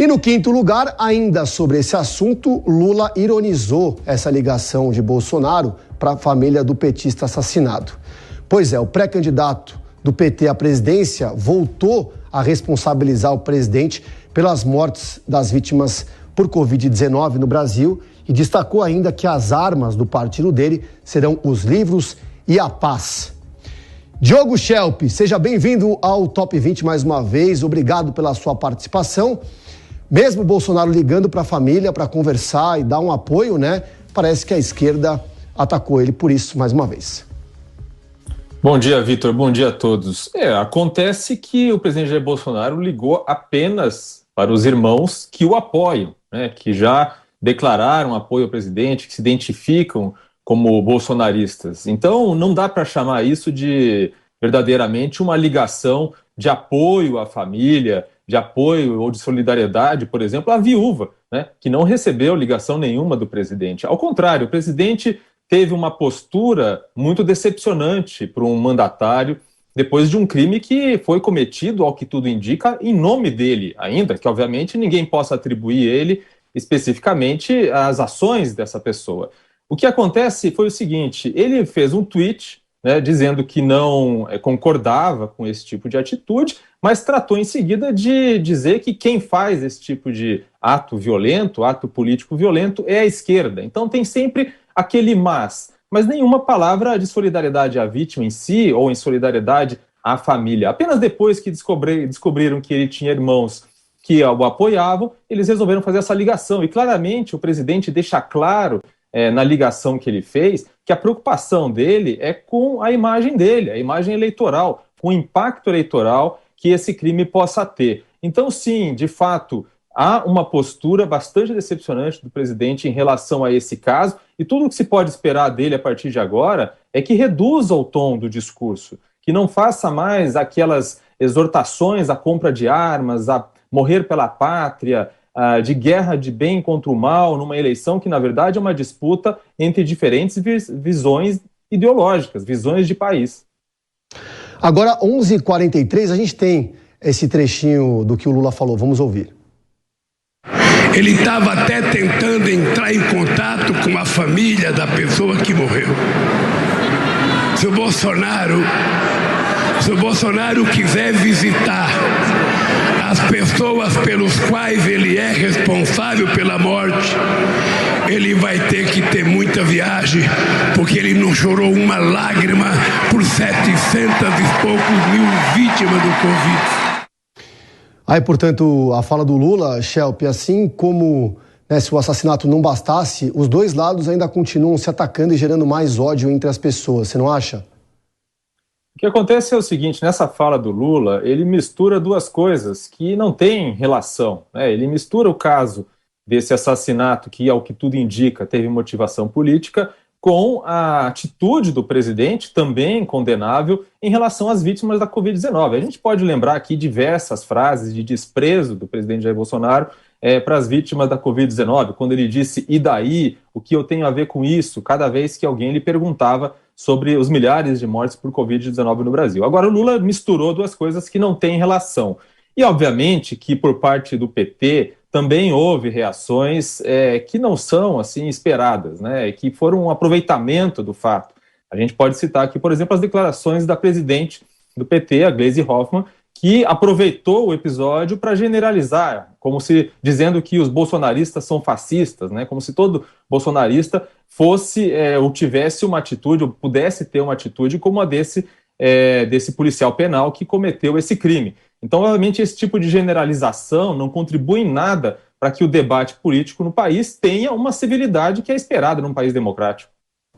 E no quinto lugar, ainda sobre esse assunto, Lula ironizou essa ligação de Bolsonaro para a família do petista assassinado. Pois é, o pré-candidato do PT à presidência voltou a responsabilizar o presidente pelas mortes das vítimas por Covid-19 no Brasil e destacou ainda que as armas do partido dele serão os livros e a paz. Diogo Schelp, seja bem-vindo ao Top 20 mais uma vez, obrigado pela sua participação. Mesmo Bolsonaro ligando para a família para conversar e dar um apoio, né? Parece que a esquerda atacou ele por isso mais uma vez. Bom dia, Vitor. Bom dia a todos. Acontece que o presidente Jair Bolsonaro ligou apenas para os irmãos que o apoiam, né? Que já declararam apoio ao presidente, que se identificam como bolsonaristas. Então, não dá para chamar isso de verdadeiramente uma ligação de apoio à família, de apoio ou de solidariedade, por exemplo, à viúva, né, que não recebeu ligação nenhuma do presidente. Ao contrário, o presidente teve uma postura muito decepcionante para um mandatário depois de um crime que foi cometido, ao que tudo indica, em nome dele, ainda que, obviamente, ninguém possa atribuir ele especificamente às ações dessa pessoa. O que acontece foi o seguinte, ele fez um tweet, né, dizendo que não concordava com esse tipo de atitude, mas tratou em seguida de dizer que quem faz esse tipo de ato violento, ato político violento, é a esquerda. Então tem sempre aquele mas nenhuma palavra de solidariedade à vítima em si ou em solidariedade à família. Apenas depois que descobriram que ele tinha irmãos que o apoiavam, eles resolveram fazer essa ligação. E claramente o presidente deixa claro na ligação que ele fez, que a preocupação dele é com a imagem dele, a imagem eleitoral, com o impacto eleitoral que esse crime possa ter. Então, sim, de fato, há uma postura bastante decepcionante do presidente em relação a esse caso, e tudo o que se pode esperar dele a partir de agora é que reduza o tom do discurso, que não faça mais aquelas exortações à compra de armas, a morrer pela pátria, de guerra de bem contra o mal, numa eleição que, na verdade, é uma disputa entre diferentes visões ideológicas, visões de país. Agora, 11h43, a gente tem esse trechinho do que o Lula falou. Vamos ouvir. Ele estava até tentando entrar em contato com a família da pessoa que morreu. Se o Bolsonaro quiser visitar as pessoas pelos quais ele é responsável pela morte, ele vai ter que ter muita viagem, porque ele não chorou uma lágrima por 700 e poucos mil vítimas do Covid. Aí, portanto, a fala do Lula, Schelp, assim como se o assassinato não bastasse, os dois lados ainda continuam se atacando e gerando mais ódio entre as pessoas, você não acha? O que acontece é o seguinte, nessa fala do Lula, ele mistura duas coisas que não têm relação, né? Ele mistura o caso desse assassinato que, ao que tudo indica, teve motivação política, com a atitude do presidente, também condenável, em relação às vítimas da Covid-19. A gente pode lembrar aqui diversas frases de desprezo do presidente Jair Bolsonaro para as vítimas da Covid-19, quando ele disse, e daí, o que eu tenho a ver com isso, cada vez que alguém lhe perguntava sobre os milhares de mortes por Covid-19 no Brasil. Agora, o Lula misturou duas coisas que não têm relação. E, obviamente, que por parte do PT também houve reações que não são assim esperadas, né, que foram um aproveitamento do fato. A gente pode citar aqui, por exemplo, as declarações da presidente do PT, a Gleisi Hoffmann, que aproveitou o episódio para generalizar, como se dizendo que os bolsonaristas são fascistas, né, como se todo bolsonarista fosse ou tivesse uma atitude, ou pudesse ter uma atitude como a desse policial penal que cometeu esse crime. Então, obviamente, esse tipo de generalização não contribui em nada para que o debate político no país tenha uma civilidade que é esperada num país democrático.